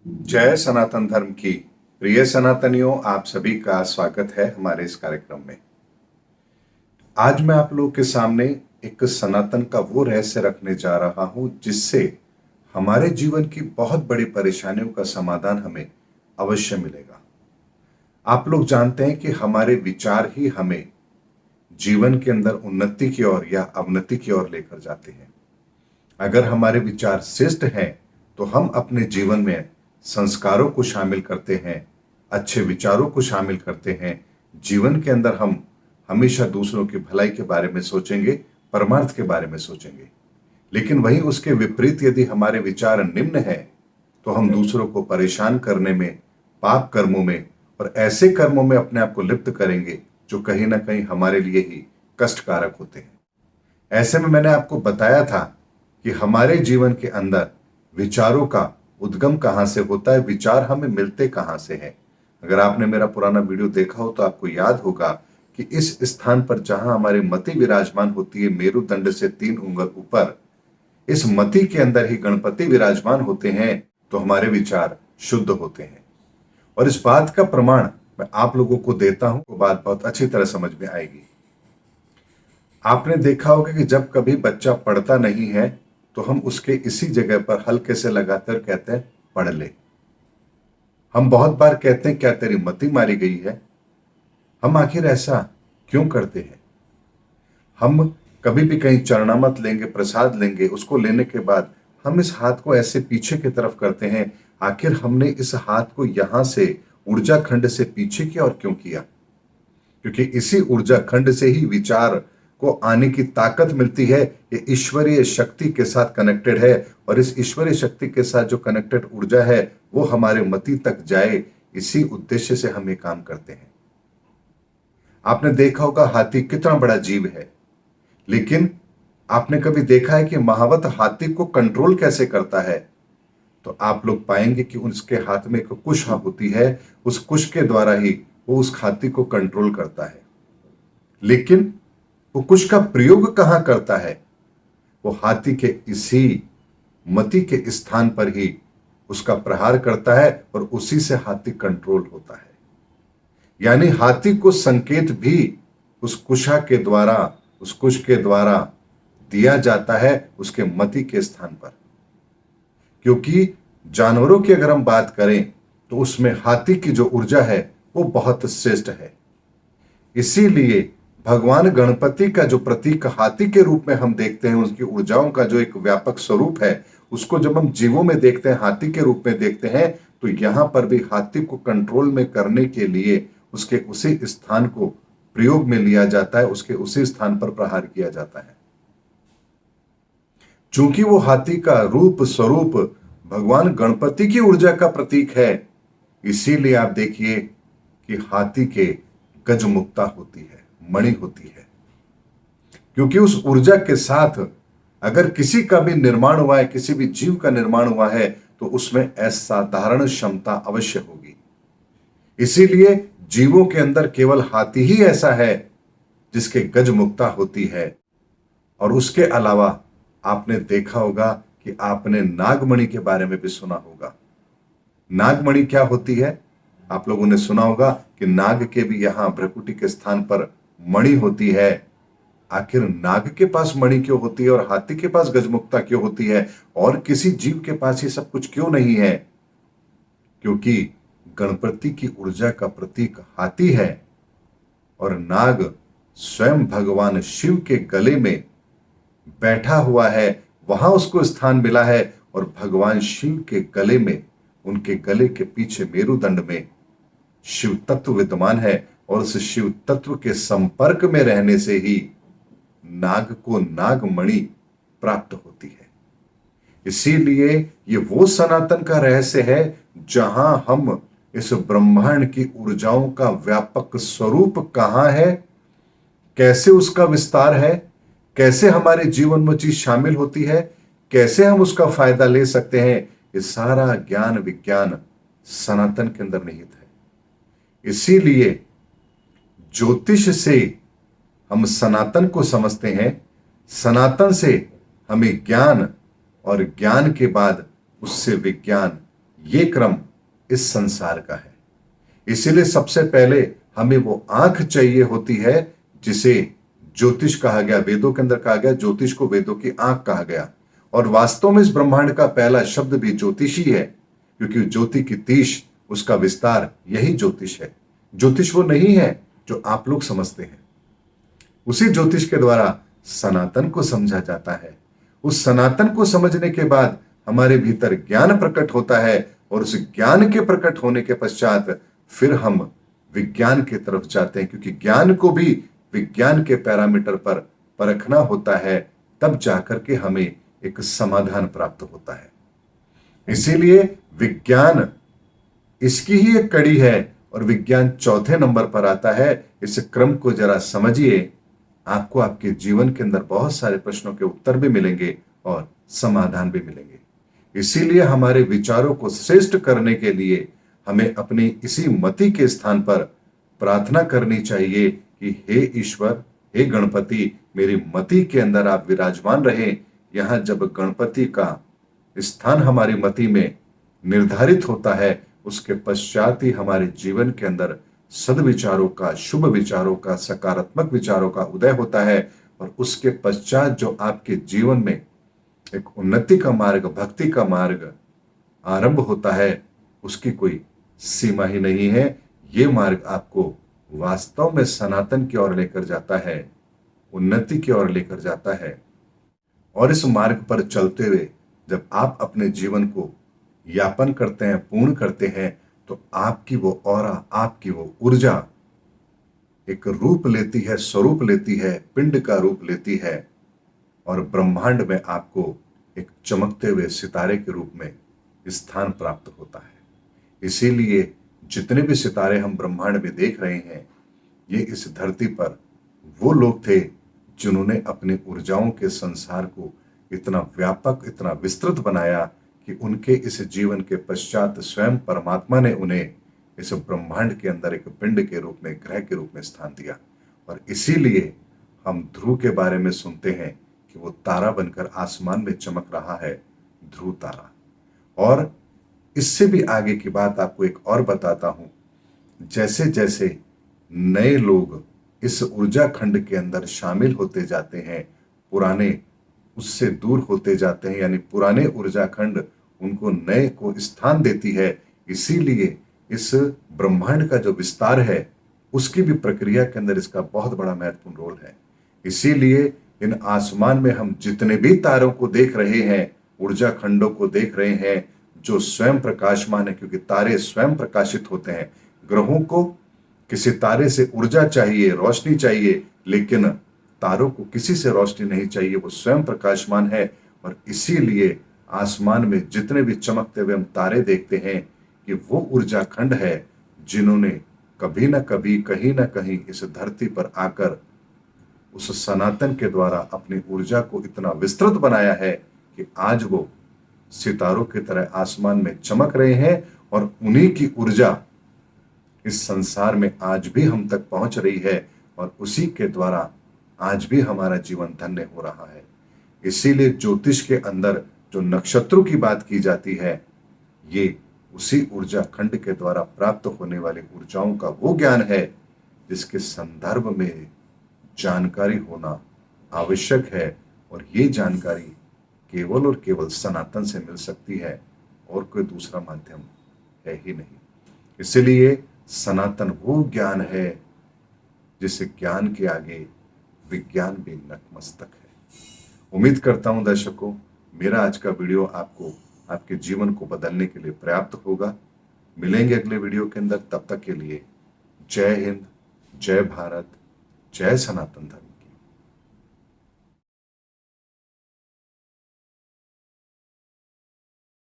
जय सनातन धर्म की प्रिय सनातनियों, आप सभी का स्वागत है हमारे इस कार्यक्रम में। आज मैं आप लोगों के सामने एक सनातन का वो रहस्य रखने जा रहा हूं जिससे हमारे जीवन की बहुत बड़ी परेशानियों का समाधान हमें अवश्य मिलेगा। आप लोग जानते हैं कि हमारे विचार ही हमें जीवन के अंदर उन्नति की ओर या अवनति की ओर लेकर जाते हैं। अगर हमारे विचार श्रेष्ठ हैं तो हम अपने जीवन में संस्कारों को शामिल करते हैं, अच्छे विचारों को शामिल करते हैं। जीवन के अंदर हम हमेशा दूसरों की भलाई के बारे में सोचेंगे, परमार्थ के बारे में सोचेंगे। लेकिन वहीं उसके विपरीत यदि हमारे विचार निम्न हैं तो हम दूसरों को परेशान करने में, पाप कर्मों में और ऐसे कर्मों में अपने आप को लिप्त करेंगे जो कहीं ना कहीं हमारे लिए ही कष्टकारक होते हैं। ऐसे में मैंने आपको बताया था कि हमारे जीवन के अंदर विचारों का उद्गम कहां से होता है, विचार हमें मिलते कहां से हैं। अगर आपने मेरा पुराना वीडियो देखा हो तो आपको याद होगा कि इस स्थान पर जहां हमारी मति विराजमान होती है, मेरुदंड से 3 उंगल ऊपर, इस मति के अंदर ही गणपति विराजमान होते हैं, तो हमारे विचार शुद्ध होते हैं। और इस बात का प्रमाण मैं आप लोगों को देता हूं, वो बात बहुत अच्छी तरह समझ में आएगी। आपने देखा होगा कि जब कभी बच्चा पढ़ता नहीं है तो हम उसके इसी जगह पर हल्के से लगाकर कहते हैं पढ़ ले। हम बहुत बार कहते हैं क्या तेरी मति मारी गई है। हम आखिर ऐसा क्यों करते हैं? हम कभी भी कहीं चरणामत लेंगे, प्रसाद लेंगे, उसको लेने के बाद हम इस हाथ को ऐसे पीछे की तरफ करते हैं। आखिर हमने इस हाथ को यहां से ऊर्जा खंड से पीछे की ओर क्यों किया? क्योंकि इसी ऊर्जा खंड से ही विचार को आने की ताकत मिलती है। ये ईश्वरीय शक्ति के साथ कनेक्टेड है और इस ईश्वरीय शक्ति के साथ जो कनेक्टेड ऊर्जा है वो हमारे मति तक जाए, इसी उद्देश्य से हम ये काम करते हैं। आपने देखा होगा हाथी कितना बड़ा जीव है, लेकिन आपने कभी देखा है कि महावत हाथी को कंट्रोल कैसे करता है? तो आप लोग पाएंगे कि उसके हाथ में एक कुश होती है, उस कुश के द्वारा ही वो उस हाथी को कंट्रोल करता है। लेकिन वो कुश का प्रयोग कहां करता है? वो हाथी के इसी मति के स्थान पर ही उसका प्रहार करता है और उसी से हाथी कंट्रोल होता है। यानी हाथी को संकेत भी उस कुशा के द्वारा, उस कुश के द्वारा दिया जाता है उसके मति के स्थान पर। क्योंकि जानवरों की अगर हम बात करें तो उसमें हाथी की जो ऊर्जा है वो बहुत श्रेष्ठ है। इसीलिए भगवान गणपति का जो प्रतीक हाथी के रूप में हम देखते हैं, उसकी ऊर्जाओं का जो एक व्यापक स्वरूप है, उसको जब हम जीवों में देखते हैं, हाथी के रूप में देखते हैं, तो यहां पर भी हाथी को कंट्रोल में करने के लिए उसके उसी स्थान को प्रयोग में लिया जाता है, उसके उसी स्थान पर प्रहार किया जाता है। चूंकि वो हाथी का रूप स्वरूप भगवान गणपति की ऊर्जा का प्रतीक है, इसीलिए आप देखिए कि हाथी के गजमुक्ता होती है, मणि होती है। क्योंकि उस ऊर्जा के साथ अगर किसी का भी निर्माण हुआ है, किसी भी जीव का निर्माण हुआ है, तो उसमें असाधारण क्षमता अवश्य होगी। इसीलिए जीवों के अंदर केवल हाथी ही ऐसा है जिसके गजमुक्ता होती है। और उसके अलावा आपने देखा होगा कि आपने नागमणि के बारे में भी सुना होगा। नागमणि क्या होती है? आप लोगों ने सुना होगा कि नाग के भी यहां भ्रकुटी के स्थान पर मणि होती है। आखिर नाग के पास मणि क्यों होती है और हाथी के पास गजमुक्ता क्यों होती है और किसी जीव के पास ये सब कुछ क्यों नहीं है? क्योंकि गणपति की ऊर्जा का प्रतीक हाथी है और नाग स्वयं भगवान शिव के गले में बैठा हुआ है, वहां उसको स्थान मिला है और भगवान शिव के गले में, उनके गले के पीछे मेरुदंड में शिव तत्व विद्यमान है और उस शिव तत्व के संपर्क में रहने से ही नाग को नागमणि प्राप्त होती है। इसीलिए ये वो सनातन का रहस्य है जहां हम इस ब्रह्मांड की ऊर्जाओं का व्यापक स्वरूप कहां है, कैसे उसका विस्तार है, कैसे हमारे जीवन में चीज शामिल होती है, कैसे हम उसका फायदा ले सकते हैं, ये सारा ज्ञान विज्ञान सनातन के अंदर निहित है। इसीलिए ज्योतिष से हम सनातन को समझते हैं, सनातन से हमें ज्ञान और ज्ञान के बाद उससे विज्ञान, ये क्रम इस संसार का है। इसीलिए सबसे पहले हमें वो आंख चाहिए होती है जिसे ज्योतिष कहा गया, वेदों के अंदर कहा गया, ज्योतिष को वेदों की आंख कहा गया। और वास्तव में इस ब्रह्मांड का पहला शब्द भी ज्योतिष ही है, क्योंकि ज्योति की तीश, उसका विस्तार यही ज्योतिष है। ज्योतिष वो नहीं है जो आप लोग समझते हैं। उसी ज्योतिष के द्वारा सनातन को समझा जाता है। उस सनातन को समझने के बाद हमारे भीतर ज्ञान प्रकट होता है, और उस ज्ञान के प्रकट होने के पश्चात फिर हम विज्ञान की तरफ जाते हैं, क्योंकि ज्ञान को भी विज्ञान के पैरामीटर पर परखना होता है, तब जाकर के हमें एक समाधान प्राप्त होता है। इसीलिए विज्ञान इसकी ही एक कड़ी है, और विज्ञान चौथे नंबर पर आता है। इस क्रम को जरा समझिए, आपको आपके जीवन के अंदर बहुत सारे प्रश्नों के उत्तर भी मिलेंगे और समाधान भी मिलेंगे। इसीलिए हमारे विचारों को श्रेष्ठ करने के लिए हमें अपनी इसी मति के स्थान पर प्रार्थना करनी चाहिए कि हे ईश्वर, हे गणपति, मेरी मति के अंदर आप विराजमान रहें। यहां जब गणपति का स्थान हमारी मति में निर्धारित होता है, उसके पश्चात ही हमारे जीवन के अंदर सद्विचारों का, शुभ विचारों का, सकारात्मक विचारों का उदय होता है। और उसके पश्चात जो आपके जीवन में एक उन्नति का मार्ग, भक्ति का मार्ग आरंभ होता है, उसकी कोई सीमा ही नहीं है। ये मार्ग आपको वास्तव में सनातन की ओर लेकर जाता है, उन्नति की ओर लेकर जाता है। और इस मार्ग पर चलते हुए जब आप अपने जीवन को यापन करते हैं, पूर्ण करते हैं, तो आपकी वो ऑरा, आपकी वो ऊर्जा एक रूप लेती है, स्वरूप लेती है, पिंड का रूप लेती है, और ब्रह्मांड में आपको एक चमकते हुए सितारे के रूप में स्थान प्राप्त होता है। इसीलिए जितने भी सितारे हम ब्रह्मांड में देख रहे हैं, ये इस धरती पर वो लोग थे जिन्होंने अपनी ऊर्जाओं के संसार को इतना व्यापक, इतना विस्तृत बनाया कि उनके इस जीवन के पश्चात स्वयं परमात्मा ने उन्हें इस ब्रह्मांड के अंदर एक पिंड के रूप में, ग्रह के रूप में स्थान दिया। और इसीलिए हम ध्रुव के बारे में सुनते हैं कि वो तारा बनकर आसमान में चमक रहा है, ध्रुव तारा। और इससे भी आगे की बात आपको एक और बताता हूं। जैसे जैसे नए लोग इस ऊर्जा खंड के अंदर शामिल होते जाते हैं, पुराने उससे दूर होते जाते हैं, यानी पुराने ऊर्जा खंड उनको नए को स्थान देती है। इसीलिए इस ब्रह्मांड का जो विस्तार है, उसकी भी प्रक्रिया के अंदर इसका बहुत बड़ा महत्वपूर्ण रोल है। इसीलिए इन आसमान में हम जितने भी तारों को देख रहे हैं, ऊर्जा खंडों को देख रहे हैं, जो स्वयं प्रकाशमान है, क्योंकि तारे स्वयं प्रकाशित होते हैं। ग्रहों को किसी तारे से ऊर्जा चाहिए, रोशनी चाहिए, लेकिन तारों को किसी से रोशनी नहीं चाहिए, वो स्वयं प्रकाशमान है। और इसीलिए आसमान में जितने भी चमकते हुए हम तारे देखते हैं, कि वो ऊर्जा खंड है जिन्होंने कभी ना कभी, कहीं ना कहीं इस धरती पर आकर उस सनातन के द्वारा अपनी ऊर्जा को इतना विस्तृत बनाया है कि आज वो सितारों की तरह आसमान में चमक रहे हैं। और उन्हीं की ऊर्जा इस संसार में आज भी हम तक पहुंच रही है, और उसी के द्वारा आज भी हमारा जीवन धन्य हो रहा है। इसीलिए ज्योतिष के अंदर जो नक्षत्रों की बात की जाती है, ये उसी ऊर्जा खंड के द्वारा प्राप्त होने वाली ऊर्जाओं का वो ज्ञान है जिसके संदर्भ में जानकारी होना आवश्यक है। और ये जानकारी केवल और केवल सनातन से मिल सकती है, और कोई दूसरा माध्यम है ही नहीं। इसलिए सनातन वो ज्ञान है जिस ज्ञान के आगे विज्ञान भी नतमस्तक है। उम्मीद करता हूं दर्शकों, मेरा आज का वीडियो आपको, आपके जीवन को बदलने के लिए पर्याप्त होगा। मिलेंगे अगले वीडियो के अंदर, तब तक के लिए जय हिंद, जय भारत, जय सनातन धर्म।